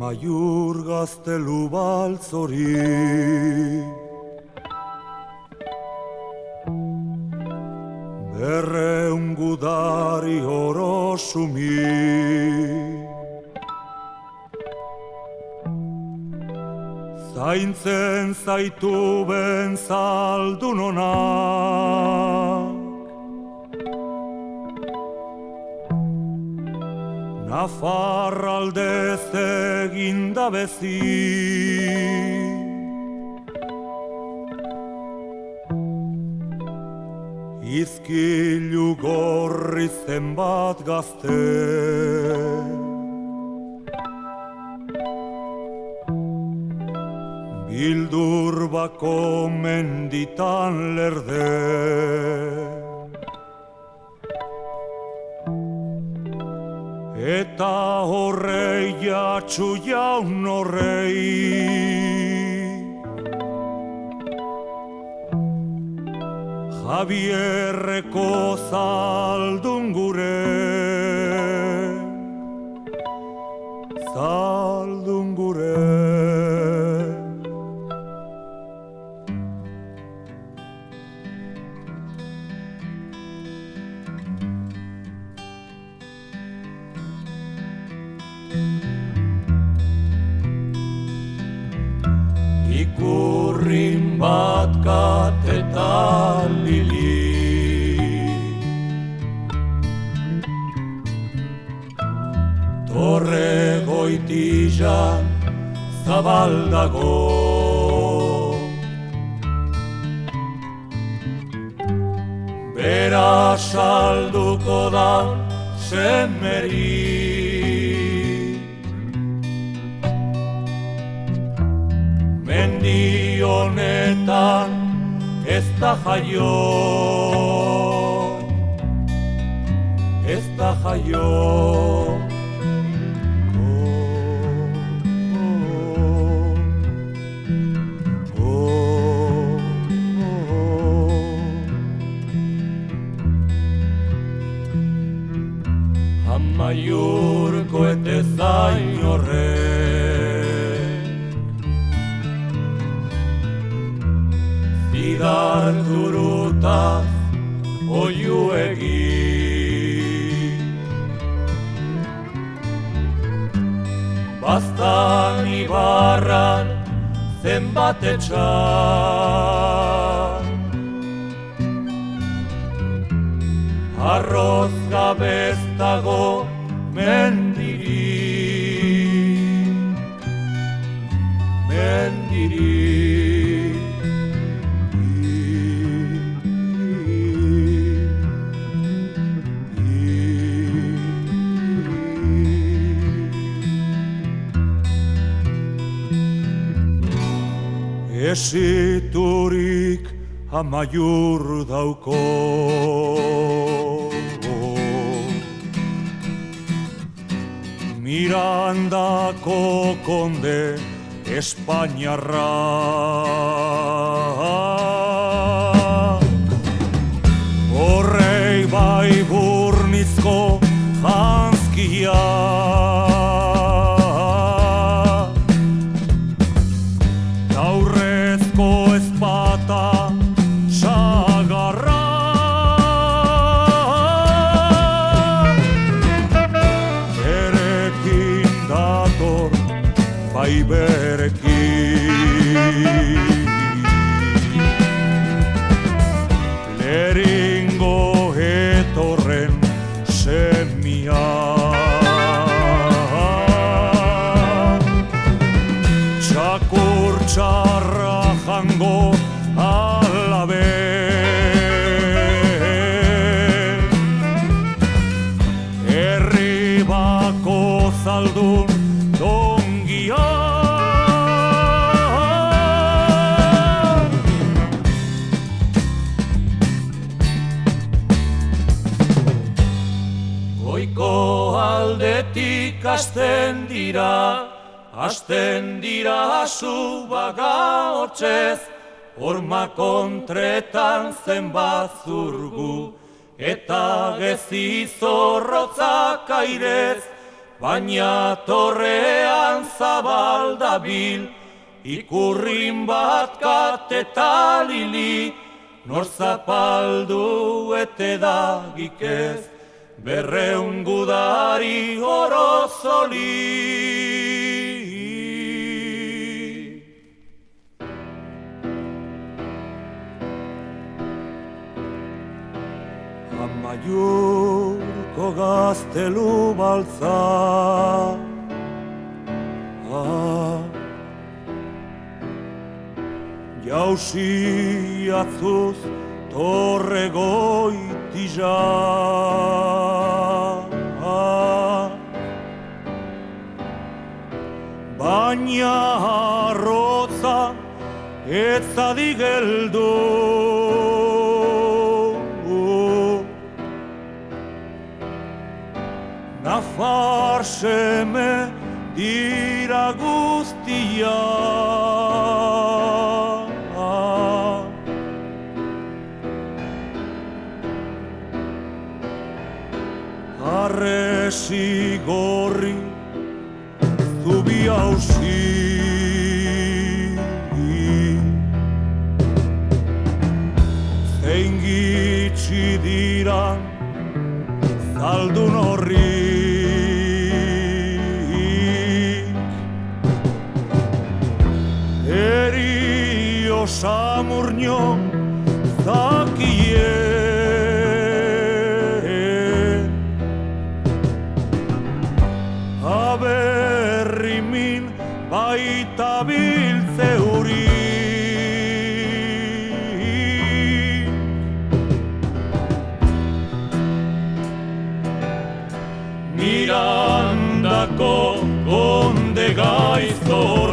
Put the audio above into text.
Amaiur gaztelu baltzori. Berreun gudari orosumi. Zaintzen zaitu ben zaldun onak. Nafarraldez eginda bezi. Izkilu gorri zenbat gazte. Bildur bako menditan lerde. Eta horrei jatsu jaun horrei. Javierreko zaldun gure. Zaldun gure. Ikurrin bat katetan lili. Torre goitijan zabaldago. Bera salduko da semeri. Mendi honetan ez da jaio, ez da jaio. Amaiurko ete zain horrek. Zidar durutaz oiu egin. Baztan ibarran zenbat etxan. Arroz gabeztago mendiri. Mendiri. Esiturik amaiur dauko. Mirandako konde Espainiarra. Horrei bai burnizko janzkia. Ezpata sagarra. Berekin dator, bai berekin. Leringo etorren semia. Txakur txarra jango alabe. Herri bako zaldun dongia. Goiko aldetik hasten dira subaga hotzez. Horma kontretan zenbat zurgu, eta gezi zorrotzak airez, baina torrean zabaldabil, ikurrin bat kateta lili, nor zapaldu ete dagikez, berreun gudari orozoli. Amaiurko gaztelu baltza, jausi atzuz torre goitiza, baina arrotza ez zadigeldu. Nafar seme dira guztia, arresi gorri zubi hausi, zein gitxi diran zaldun horri. Samurño zakie, aberrimin baita biltze huri. Mirandako konde gaiztor